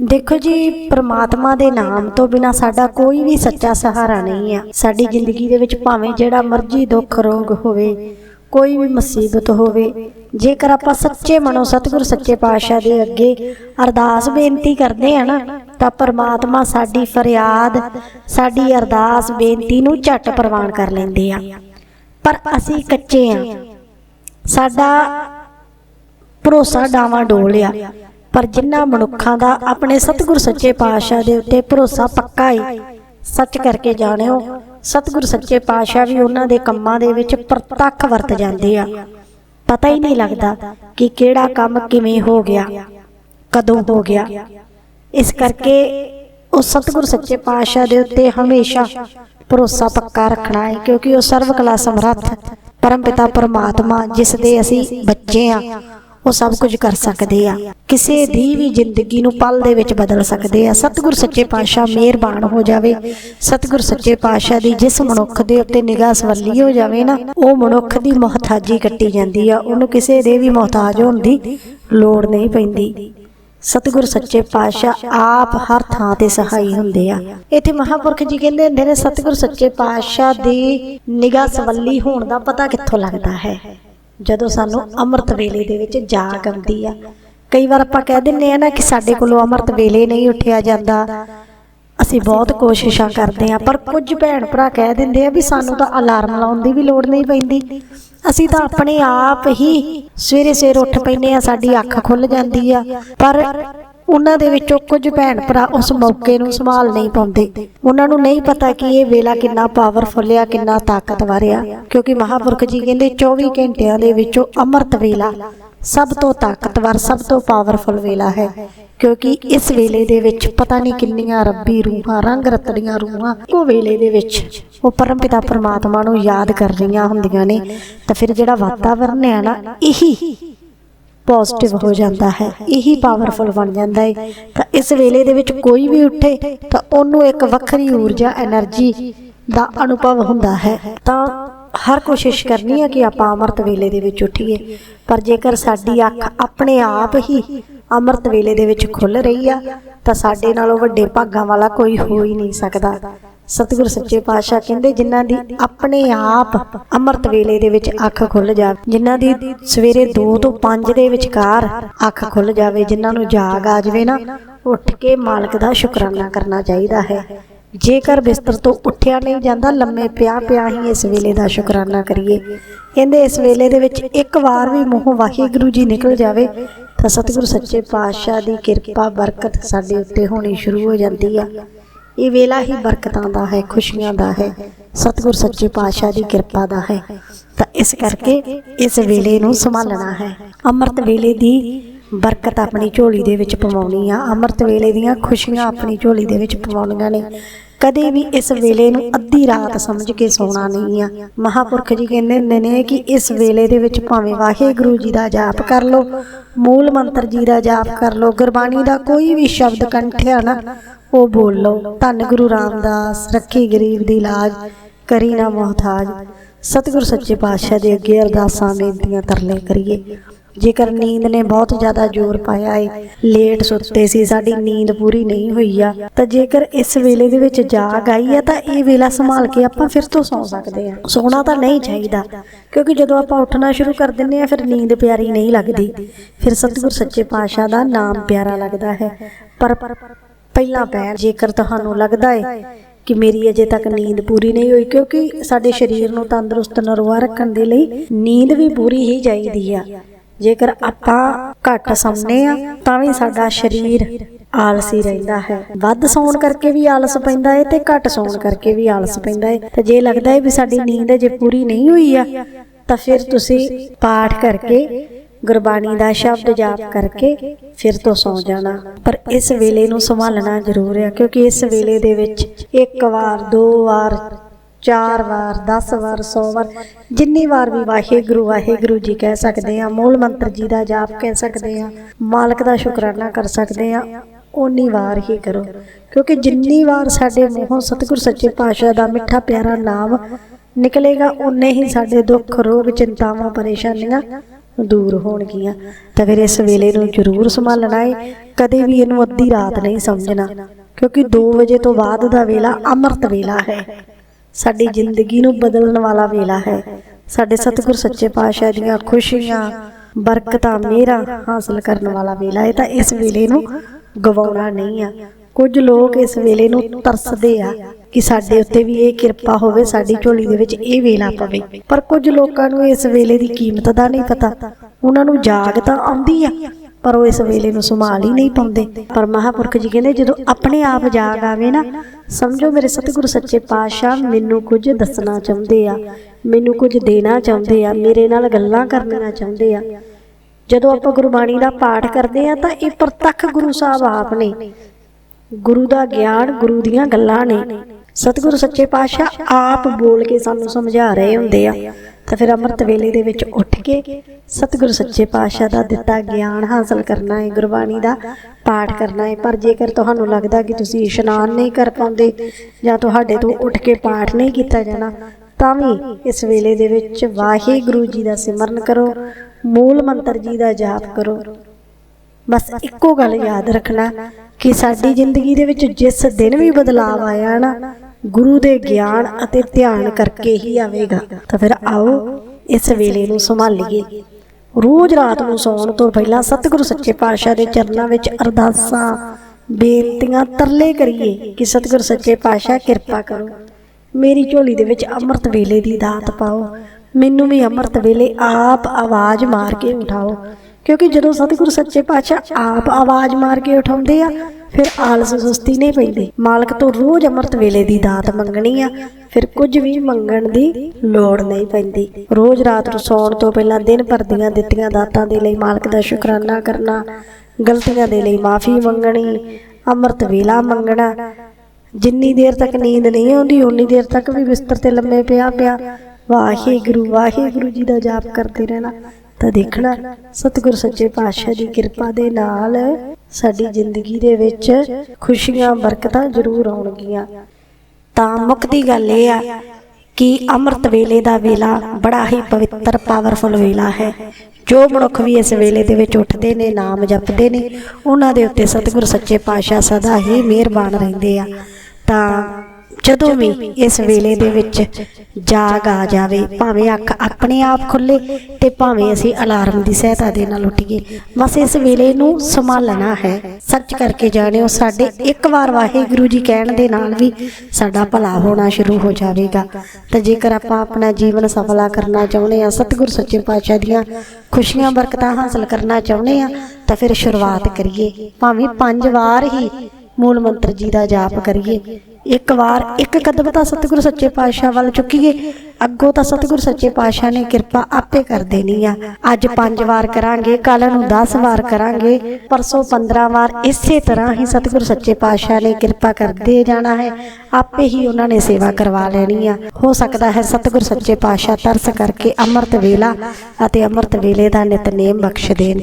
देखो जी, परमात्मा दे नाम तो बिना साडा कोई भी सच्चा सहारा नहीं है। साडी जिंदगी दे विच भावें जिहड़ा मर्जी दुख रोग होवे, कोई भी मुसीबत होवे, जेकर आपां सच्चे मनों सतगुर सच्चे पातशाह दे अगे अरदास बेनती करदे हां ना, तां परमात्मा साडी फरियाद, साडी अरदास बेनती नूं झट प्रवान कर लैंदे आ। पर असीं कच्चे हां, साडा भरोसा डावां डोल आ। पर जिन्हां मनुखां दा अपने सतगुर सच्चे पातशाह दे उत्ते भरोसा पक्का है, सच करके जाणिओ सतगुर सच्चे पातशाह भी उन्हां दे कम्मां दे विच प्रतੱਖ वरत जांदे आ। पता ही नहीं लगदा कि किहड़ा काम किवें हो गया, कदों हो गया। इस करके उस सतगुर सच्चे पातशाह दे उत्ते हमेशा भरोसा पक्का रखना है, क्योंकि वह सर्व कला समर्थ परम पिता परमात्मा जिस दे असीं बच्चे आ, वो सब कुछ कर सकते आ। किसी दी भी जिंदगी नूं पल दे विच बदल सकते आ। सतगुर सच्चे पातशाह मेहरबान हो जावे, सतगुर सच्चे पातशाह दी जिस मनुख दे उत्ते निगाह सवली हो जावे ना, वो मनुख दी मोहताजी कट्टी जांदी आ। उहनूं किसी दे भी मोहताज होण दी लोड़ नहीं पैंदी। सतगुर सच्चे पातशाह आप हर थां ते सहाई हुंदे आ। इत्थे महापुरख जी कहंदे हुंदे ने सतगुर सच्चे पातशाह दी निगाह सवली होण दा पता कित्थों लगदा है? जदों सानूं अमृत वेले दे विच जाग आउंदी आ। कई बार आपां कह दिंदे आ ना कि साडे कोलों अमृत वेले नहीं उठिया जांदा, असीं बहुत कोशिशां करदे आ, पर कुछ भैण भरा कह दिंदे आ भी सानूं तां अलार्म लाउण दी भी लोड़ नहीं पैंदी, असीं तां अपने आप ही सवेरे सवेरे उठ पैंदे आ, साडी अख खुल जांदी आ। पर उन्हां दे विचों कुछ भैण भरा उस मौके नूं संभाल नहीं पाउंदे। उन्हां नूं नहीं पता कि ये वेला किन्ना पावरफुल आ, किन्ना ताकतवर आ। क्योंकि महापुरख जी कहंदे 24 घंटिਆਂ दे विचों अमृत वेला सब तो ताकतवर, सब तो पावरफुल वेला है। क्योंकि इस वेले दे विच पता नहीं किन्नियां रब्बी रूहां, रंग रतड़ियां रूहां इक्को वेले दे विच वो परम पिता परमात्मा नूं याद कर रहीआं हुंदियां ने। तां फिर जिहड़ा वातावरण है ना, यही पॉजिटिव हो जाता है, यही पावरफुल बन जाता है। तो इस वेले दे विच कोई भी उठे तो उन्होंने एक वखरी ऊर्जा एनर्जी का अनुभव होंदा है। तो हर कोशिश करनी है कि आपां अमृत वेले दे विच उठीए, पर जेकर साडी अख अपने आप ही अमृत वेले दे विच खुल रही आ तो साडे नालों वड्डे भागां वाला कोई हो ही नहीं सकदा। सतगुर सच्चे पातशाह कहंदे जिन्हां दी अपने आप अमृत वेले दे विच अख खुल जावे, जिन्हां दी सवेरे 2 ਤੋਂ 5 दे विचकार अख खुल जावे, जिन्हां नूं जाग आ जावे ना, उठ के मालक दा शुकराना करना चाहिदा है। जेकर बिस्तर तो उठिया नहीं जाता, लम्मे पिया पिया ही इस वेले का शुकराना करिए। कहते इस वेले दे विच एक बार भी मूँहों वाहिगुरू जी निकल जाए तो सतगुर सच्चे पातशाह की कृपा बरकत साडे उत्ते होनी शुरू हो जाती है। ये वेला ही बरकतां दा है, खुशियां दा है, सतगुर सच्चे पातशाह की कृपा दा है। तो इस करके इस वेले नूं संभालना है। अमृत वेले दी बरकत अपनी झोली दे विच पवाउणी आ, अमृत वेले दीआं खुशियां अपनी झोली दे विच पवाउणीआं ने। कदे भी इस वेले नूं अद्धी रात समझ के सोना नहीं आ। महापुरख जी कहंदे हुंदे ने कि इस वेले दे विच भावें वाहिगुरू जी दा जाप कर लो, मूल मंत्र जी दा जाप कर लो, गुरबाणी दा कोई भी शब्द कंठिया ना वो बोल लो। धन गुरु रामदास रखी गरीब दी लाज, करी ना मोहताज। सतगुर सच्चे पातशाह दे अगे अरदासां बेनतियां तरले करिए। जेकर नींद ने बहुत ज़्यादा जोर पाया है, लेट सुते सी, साडी नींद पूरी नहीं हुई आ, तो जेकर इस वेले दे विच जाग आई है तो ये वेला संभाल के आपां फिर तो सौ सकते हैं। सोना तो नहीं चाहिए, क्योंकि जदों आपां उठना शुरू कर दिंदे आ फिर नींद प्यारी नहीं लगती, फिर सतगुर सच्चे पातशाह दा नाम प्यारा लगता है। पर पहला पैर जेकर तुहानूं लगदा है कि मेरी अजे तक नींद पूरी नहीं हुई, क्योंकि साडे शरीर नूं तंदुरुस्त नरवा रखण दे लई नींद भी पूरी ही चाहीदी आ। जेकर आपां घट सौंने आ तां भी साडा शरीर आलसी रहिंदा है। वध सौण करके भी आलस पैंदा है ते घट सौण करके भी आलस पैंदा है। ते जे लगदा है भी साडी नींद अजे पूरी नहीं हुई आ तां फिर तुसीं पाठ करके गुरबाणी दा शब्द जाप करके फिर तो सौ जाना। पर इस वेले नूं संभालना जरूर है, क्योंकि इस वेले दे विच 1 वार 2 वार 4 वार 10 वार 100 वार जिन्नी वार भी वाहिगुरू जी कह सकते हैं, मूल मंत्र जी का जाप कह सकते हैं, मालक का शुकराना कर सकते हैं, उन्नी वार ही करो। क्योंकि जिन्नी वार साडे मूँहों सतगुर सच्चे पातशाह का मिठा प्यारा नाम निकलेगा, उन्ने ही साडे दुख रोग चिंतावां परेशानियां ਦੂਰ ਹੋਣਗੀਆਂ। ਤਾਂ ਫਿਰ ਇਸ ਵੇਲੇ ਨੂੰ ਜ਼ਰੂਰ ਸੰਭਾਲਣਾ ਹੈ, ਕਦੇ ਵੀ ਇਹਨੂੰ ਅੱਧੀ ਰਾਤ ਨਹੀਂ ਸਮਝਣਾ, ਕਿਉਂਕਿ 2 ਵਜੇ ਤੋਂ ਬਾਅਦ ਦਾ ਵੇਲਾ ਅੰਮ੍ਰਿਤ ਵੇਲਾ ਹੈ, ਸਾਡੀ ਜ਼ਿੰਦਗੀ ਨੂੰ ਬਦਲਣ ਵਾਲਾ ਵੇਲਾ ਹੈ। ਸਾਡੇ ਸਤਿਗੁਰ ਸੱਚੇ ਪਾਤਸ਼ਾਹ ਦੀਆਂ ਖੁਸ਼ੀਆਂ, ਬਰਕਤਾਂ, ਮਿਹਰਾਂ ਹਾਸਲ ਕਰਨ ਵਾਲਾ ਵੇਲਾ ਹੈ। ਤਾਂ ਇਸ ਵੇਲੇ ਨੂੰ ਗਵਾਉਣਾ ਨਹੀਂ ਆ। ਕੁਝ ਲੋਕ ਇਸ ਵੇਲੇ ਨੂੰ ਤਰਸਦੇ ਆ ਕਿ ਸਾਡੇ ਉੱਤੇ ਵੀ ਇਹ ਕਿਰਪਾ ਹੋਵੇ, ਸਾਡੀ ਝੋਲੀ ਦੇ ਵਿੱਚ ਇਹ ਵੇਲਾ ਪਵੇ, ਪਰ ਕੁਝ ਲੋਕਾਂ ਨੂੰ ਇਸ ਵੇਲੇ ਦੀ ਕੀਮਤ ਦਾ ਨਹੀਂ ਪਤਾ। ਉਹਨਾਂ ਨੂੰ ਜਾਗ ਤਾਂ ਆਉਂਦੀ ਆ, ਪਰ ਉਹ ਇਸ ਵੇਲੇ ਨੂੰ ਸੰਭਾਲ ਹੀ ਨਹੀਂ ਪਾਉਂਦੇ। ਪਰ ਮਹਾਂਪੁਰਖ ਜੀ ਕਹਿੰਦੇ ਜਦੋਂ ਆਪਣੇ ਆਪ ਜਾਗ ਆਵੇ ਨਾ, ਸਮਝੋ ਮੇਰੇ ਸਤਿਗੁਰੂ ਸੱਚੇ ਪਾਤਸ਼ਾਹ ਮੈਨੂੰ ਕੁਝ ਦੱਸਣਾ ਚਾਹੁੰਦੇ ਆ, ਮੈਨੂੰ ਕੁਝ ਦੇਣਾ ਚਾਹੁੰਦੇ ਆ, ਮੇਰੇ ਨਾਲ ਗੱਲਾਂ ਕਰਨੀਆਂ ਚਾਹੁੰਦੇ ਆ। ਜਦੋਂ ਆਪਾਂ ਗੁਰਬਾਣੀ ਦਾ ਪਾਠ ਕਰਦੇ ਆ ਤਾਂ ਇਹ ਪ੍ਰਤੱਖ ਗੁਰੂ ਸਾਹਿਬ ਆਪ ਨੇ, ਗੁਰੂ ਦਾ ਗਿਆਨ, ਗੁਰੂ ਦੀਆਂ ਗੱਲਾਂ ਨੇ। ਸਤਿਗੁਰੂ ਸੱਚੇ ਪਾਤਸ਼ਾਹ ਆਪ ਬੋਲ ਕੇ ਸਾਨੂੰ ਸਮਝਾ ਰਹੇ ਹੁੰਦੇ ਆ। ਤਾਂ ਫਿਰ ਅੰਮ੍ਰਿਤ ਵੇਲੇ ਦੇ ਵਿੱਚ ਉੱਠ ਕੇ ਸਤਿਗੁਰੂ ਸੱਚੇ ਪਾਤਸ਼ਾਹ ਦਾ ਦਿੱਤਾ ਗਿਆਨ ਹਾਸਲ ਕਰਨਾ ਹੈ, ਗੁਰਬਾਣੀ ਦਾ ਪਾਠ ਕਰਨਾ ਹੈ। ਪਰ ਜੇਕਰ ਤੁਹਾਨੂੰ ਲੱਗਦਾ ਕਿ ਤੁਸੀਂ ਇਸ਼ਨਾਨ ਨਹੀਂ ਕਰ ਪਾਉਂਦੇ ਜਾਂ ਤੁਹਾਡੇ ਤੋਂ ਉੱਠ ਕੇ ਪਾਠ ਨਹੀਂ ਕੀਤਾ ਜਾਣਾ, ਤਾਂ ਵੀ ਇਸ ਵੇਲੇ ਦੇ ਵਿੱਚ ਵਾਹਿਗੁਰੂ ਜੀ ਦਾ ਸਿਮਰਨ ਕਰੋ, ਮੂਲ ਮੰਤਰ ਜੀ ਦਾ ਜਾਪ ਕਰੋ। ਬਸ ਇੱਕੋ ਗੱਲ ਯਾਦ ਰੱਖਣਾ ਕਿ ਸਾਡੀ ਜ਼ਿੰਦਗੀ ਦੇ ਵਿੱਚ ਜਿਸ ਦਿਨ ਵੀ ਬਦਲਾਵ ਆਇਆ ਨਾ, ਗੁਰੂ ਦੇ ਗਿਆਨ ਅਤੇ ਧਿਆਨ ਕਰਕੇ ਹੀ ਆਵੇਗਾ। ਤਾਂ ਫਿਰ ਆਓ ਇਸ ਵੇਲੇ ਨੂੰ ਸੰਭਾਲੀਏ। ਰੋਜ਼ ਰਾਤ ਨੂੰ ਸੌਣ ਤੋਂ ਪਹਿਲਾਂ ਸਤਿਗੁਰੂ ਸੱਚੇ ਪਾਤਸ਼ਾਹ ਦੇ ਚਰਨਾਂ ਵਿੱਚ ਅਰਦਾਸਾਂ, ਬੇਨਤੀਆਂ, ਤਰਲੇ ਕਰੀਏ ਕਿ ਸਤਿਗੁਰੂ ਸੱਚੇ ਪਾਤਸ਼ਾਹ ਕਿਰਪਾ ਕਰੋ, ਮੇਰੀ ਝੋਲੀ ਦੇ ਵਿੱਚ ਅੰਮ੍ਰਿਤ ਵੇਲੇ ਦੀ ਦਾਤ ਪਾਓ, ਮੈਨੂੰ ਵੀ ਅੰਮ੍ਰਿਤ ਵੇਲੇ ਆਪ ਆਵਾਜ਼ ਮਾਰ ਕੇ ਉਠਾਓ। ਕਿਉਂਕਿ ਜਦੋਂ ਸਤਿਗੁਰੂ ਸੱਚੇ ਪਾਤਸ਼ਾਹ ਆਪ ਆਵਾਜ਼ ਮਾਰ ਕੇ ਉਠਾਉਂਦੇ ਆ, ਫਿਰ ਆਲਸ ਸੁਸਤੀ ਨਹੀਂ ਪੈਂਦੀ। ਮਾਲਕ ਤੋਂ ਰੋਜ਼ ਅੰਮ੍ਰਿਤ ਵੇਲੇ ਦੀ ਦਾਤ ਮੰਗਣੀ ਆ, ਫਿਰ ਕੁਝ ਵੀ ਮੰਗਣ ਦੀ ਲੋੜ ਨਹੀਂ ਪੈਂਦੀ। ਰੋਜ਼ ਰਾਤ ਨੂੰ ਸੌਣ ਤੋਂ ਪਹਿਲਾਂ ਦਿਨ ਭਰ ਦੀਆਂ ਦਿੱਤੀਆਂ ਦਾਤਾਂ ਦੇ ਲਈ ਮਾਲਕ ਦਾ ਸ਼ੁਕਰਾਨਾ ਕਰਨਾ, ਗਲਤੀਆਂ ਦੇ ਲਈ ਮਾਫੀ ਮੰਗਣੀ, ਅੰਮ੍ਰਿਤ ਵੇਲਾ ਮੰਗਣਾ। ਜਿੰਨੀ ਦੇਰ ਤੱਕ ਨੀਂਦ ਨਹੀਂ ਆਉਂਦੀ ਓਨੀ ਦੇਰ ਤੱਕ ਵੀ ਬਿਸਤਰ ਤੇ ਲੰਮੇ ਪਿਆ ਵਾਹਿਗੁਰੂ ਵਾਹਿਗੁਰੂ ਜੀ ਦਾ ਜਾਪ ਕਰਦੇ ਰਹਿਣਾ। ਤਾਂ ਦੇਖਣਾ ਸਤਿਗੁਰੂ ਸੱਚੇ ਪਾਤਸ਼ਾਹ ਦੀ ਕਿਰਪਾ ਦੇ ਨਾਲ ਸਾਡੀ ਜ਼ਿੰਦਗੀ ਦੇ ਵਿੱਚ ਖੁਸ਼ੀਆਂ, ਬਰਕਤਾਂ ਜ਼ਰੂਰ ਆਉਣਗੀਆਂ। ਤਾਂ ਮੁੱਕਦੀ ਗੱਲ ਇਹ ਆ ਕਿ ਅੰਮ੍ਰਿਤ ਵੇਲੇ ਦਾ ਵੇਲਾ ਬੜਾ ਹੀ ਪਵਿੱਤਰ, ਪਾਵਰਫੁਲ ਵੇਲਾ ਹੈ। ਜੋ ਮਨੁੱਖ ਵੀ ਇਸ ਵੇਲੇ ਦੇ ਵਿੱਚ ਉੱਠਦੇ ਨੇ, ਨਾਮ ਜਪਦੇ ਨੇ, ਉਹਨਾਂ ਦੇ ਉੱਤੇ ਸਤਿਗੁਰੂ ਸੱਚੇ ਪਾਤਸ਼ਾਹ ਸਦਾ ਹੀ ਮਿਹਰਬਾਨ ਰਹਿੰਦੇ ਆ। ਤਾਂ ਜਦੋਂ ਵੀ ਇਸ ਵੇਲੇ ਦੇ ਵਿੱਚ ਜਾਗ ਆ ਜਾਵੇ, ਭਾਵੇਂ ਅੱਖ ਆਪਣੇ ਆਪ ਖੁੱਲੇ ਤੇ ਭਾਵੇਂ ਅਸੀਂ ਅਲਾਰਮ ਦੀ ਸਹਾਇਤਾ ਦੇ ਨਾਲ ਉੱਠੀਏ, ਬਸ ਇਸ ਵੇਲੇ ਨੂੰ ਸੰਭਾਲਣਾ ਹੈ। ਸੱਚ ਕਰਕੇ ਜਾਣਿਓ, ਸਾਡੇ ਇੱਕ ਵਾਰ ਵਾਹਿਗੁਰੂ ਜੀ ਕਹਿਣ ਦੇ ਨਾਲ ਵੀ ਸਾਡਾ ਭਲਾ ਹੋਣਾ ਸ਼ੁਰੂ ਹੋ ਜਾਵੇਗਾ। ਤਾਂ ਜੇਕਰ ਆਪਾਂ ਆਪਣਾ ਜੀਵਨ ਸਫਲਾ ਕਰਨਾ ਚਾਹੁੰਦੇ ਹਾਂ, ਸਤਿਗੁਰੂ ਸੱਚੇ ਪਾਤਸ਼ਾਹ ਦੀਆਂ ਖੁਸ਼ੀਆਂ, ਬਰਕਤਾਂ ਹਾਸਲ ਕਰਨਾ ਚਾਹੁੰਦੇ ਹਾਂ, ਤਾਂ ਫਿਰ ਸ਼ੁਰੂਆਤ ਕਰੀਏ। ਭਾਵੇਂ 5 ਵਾਰ ਹੀ ਮੂਲ ਮੰਤਰ ਜੀ ਦਾ ਜਾਪ ਕਰੀਏ, ਇੱਕ ਵਾਰ ਇੱਕ ਕਦਮ ਤਾਂ ਸਤਿਗੁਰੂ ਸੱਚੇ ਪਾਤਸ਼ਾਹ ਵੱਲ ਚੁੱਕੀਏ, ਅੱਗੋਂ ਤਾਂ ਸਤਿਗੁਰੂ ਸੱਚੇ ਪਾਤਸ਼ਾਹ ਨੇ ਕਿਰਪਾ ਆਪੇ ਕਰ ਦੇਣੀ ਆ। ਅੱਜ 5 ਵਾਰ ਕਰਾਂਗੇ, ਕੱਲ ਨੂੰ 10 ਵਾਰ ਕਰਾਂਗੇ, ਪਰਸੋਂ 15 ਵਾਰ, ਇਸੇ ਤਰ੍ਹਾਂ ਹੀ ਸਤਿਗੁਰੂ ਸੱਚੇ ਪਾਤਸ਼ਾਹ ਨੇ ਕਿਰਪਾ ਕਰਦੇ ਜਾਣਾ ਹੈ। ਆਪੇ ਹੀ ਉਹਨਾਂ ਨੇ ਸੇਵਾ ਕਰਵਾ ਲੈਣੀ ਆ। ਹੋ ਸਕਦਾ ਹੈ ਸਤਿਗੁਰੂ ਸੱਚੇ ਪਾਤਸ਼ਾਹ ਤਰਸ ਕਰਕੇ ਅੰਮ੍ਰਿਤ ਵੇਲਾ ਅਤੇ ਅੰਮ੍ਰਿਤ ਵੇਲੇ ਦਾ ਨਿਤਨੇਮ ਬਖਸ਼ ਦੇਣ।